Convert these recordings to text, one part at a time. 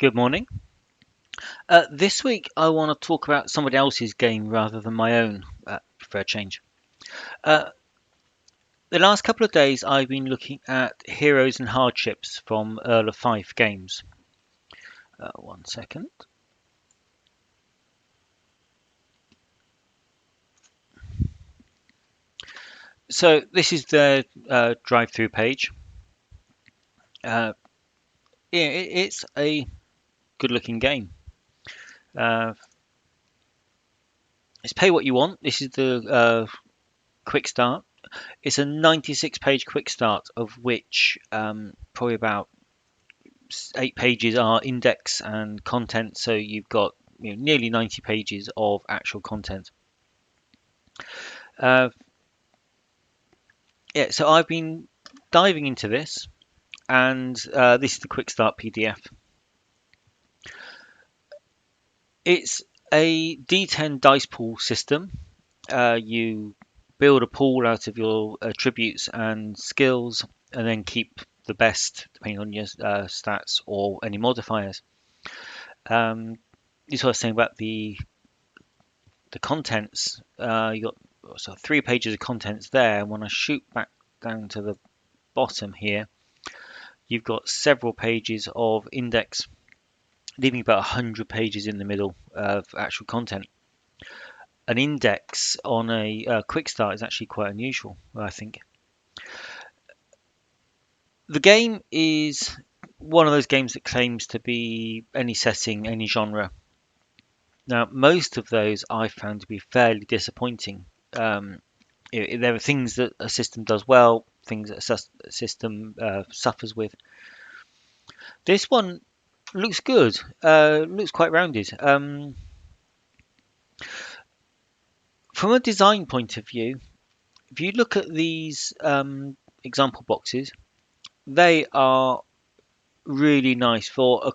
Good morning. This week I want to talk about somebody else's game rather than my own, for a change. Uh, the last couple of days I've been looking at Heroes and Hardships from Earl of Fife Games. One second. So this is the drive-through page. Uh, yeah, it's a good-looking game. Uh, it's pay what you want. This is the quick start. It's a 96-page quick start, of which probably about 8 pages are index and content, so you've got nearly 90 pages of actual content. Uh, yeah, so I've been diving into this, and this is the quick start PDF. It's a D10 dice pool system. You build a pool out of your attributes and skills, and then keep the best depending on your stats or any modifiers. This is what I was saying about the contents. You got 3 pages of contents there, and when I shoot back down to the bottom here, you've got several pages of index, leaving about 100 pages in the middle of actual content. An index on a quick start is actually quite unusual, I think. The game is one of those games that claims to be any setting, any genre. Now, most of those I found to be fairly disappointing. There are things that a system does well, things that a system suffers with. This one looks good, looks quite rounded. From a design point of view, if you look at these example boxes, they are really nice for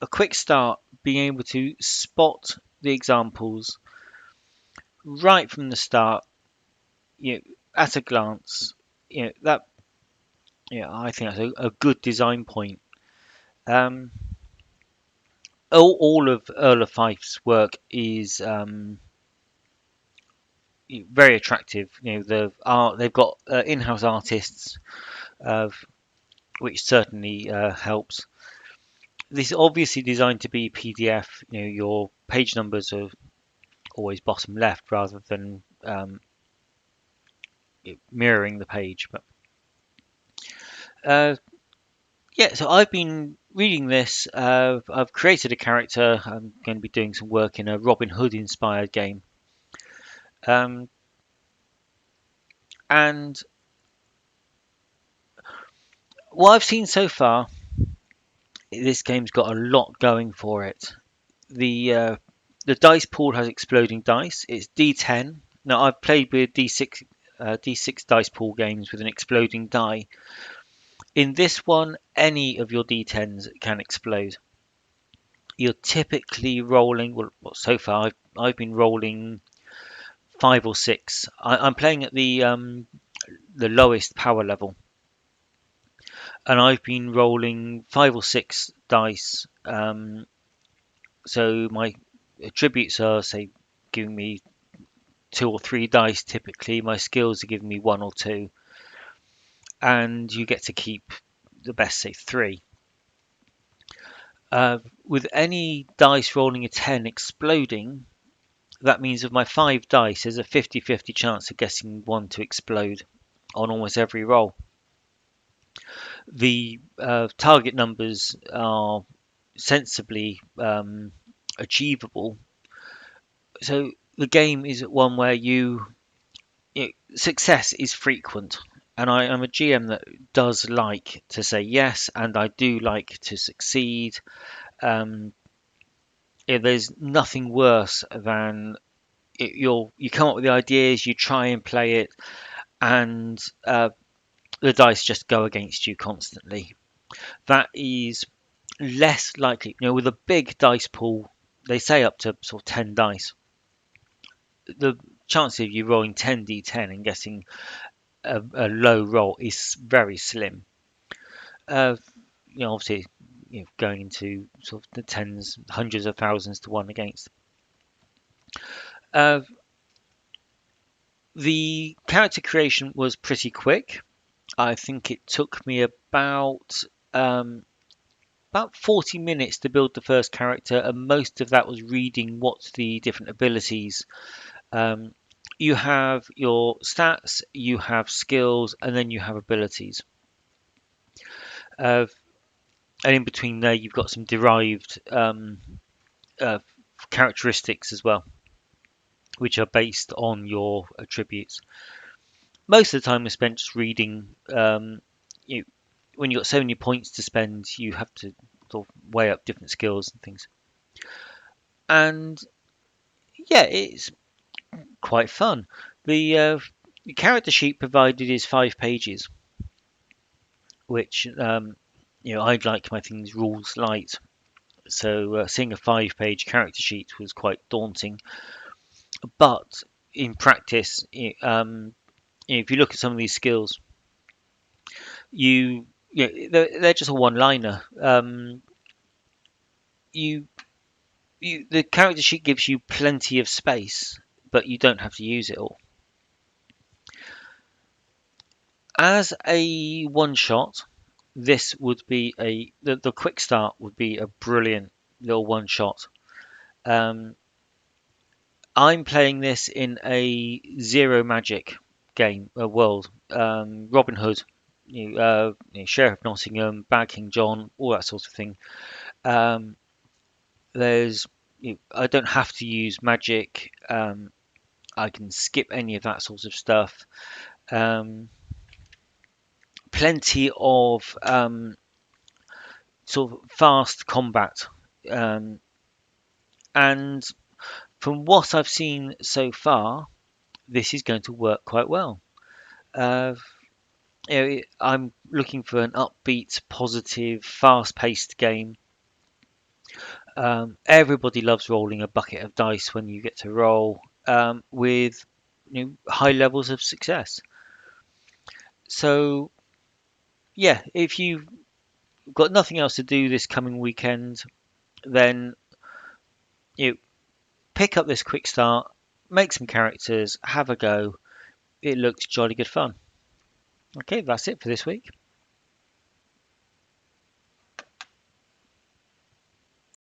a quick start, being able to spot the examples right from the start, at a glance. That, I think that's a good design point. Um, all of Earl of Fife's work is very attractive. The art they've got in-house artists, which certainly helps. This is obviously designed to be PDF. Your page numbers are always bottom left rather than mirroring the page. But yeah, so I've been reading this. I've created a character. I'm going to be doing some work in a Robin Hood inspired game. Um, and what I've seen so far, this game's got a lot going for it. The dice pool has exploding dice. It's D10. Now I've played with D6 dice pool games with an exploding die. In this one, any of your D10s can explode. You're typically rolling. Well, so far I've been rolling 5 or 6. I'm playing at the lowest power level, and I've been rolling 5 or 6 dice. So my attributes are, say, giving me 2 or 3 dice typically. My skills are giving me 1 or 2, and you get to keep the best, say, 3. With any dice rolling a 10 exploding, that means with my 5 dice, there's a 50-50 chance of getting one to explode on almost every roll. The target numbers are sensibly achievable. So the game is one where success is frequent. And I'm a GM that does like to say yes, and I do like to succeed. There's nothing worse than you come up with the ideas, you try and play it, and the dice just go against you constantly. That is less likely. With a big dice pool, they say up to sort of 10 dice. The chance of you rolling 10 d10 and getting a low roll is very slim. Obviously going into sort of the tens, hundreds of thousands to one against. Uh, the character creation was pretty quick. I think it took me about 40 minutes to build the first character, and most of that was reading what's the different abilities. Um, you have your stats, you have skills, and then you have abilities. Uh, and in between there, you've got some derived uh, characteristics as well, which are based on your attributes. Most of the time is spent just reading. You, when you've got so many points to spend, you have to sort of weigh up different skills and things. And yeah, it's quite fun. The character sheet provided is 5 pages, which I'd like my things rules light. So seeing a 5 page character sheet was quite daunting. But in practice, if you look at some of these skills, they're just a one-liner. You the character sheet gives you plenty of space, but you don't have to use it all. As a one shot, this would be the quick start would be a brilliant little one shot. Um, I'm playing this in a zero magic game world. Robin Hood, Sheriff of Nottingham, Bad King John, all that sort of thing. Um, there's I don't have to use magic. I can skip any of that sort of stuff. Um, Plenty of sort of fast combat, um, and from what I've seen so far, this is going to work quite well. Uh, I'm looking for an upbeat, positive, fast-paced game. Everybody loves rolling a bucket of dice when you get to roll with high levels of success. So yeah, if you've got nothing else to do this coming weekend, then you pick up this quick start, make some characters, have a go. It looks jolly good fun. Okay, that's it for this week.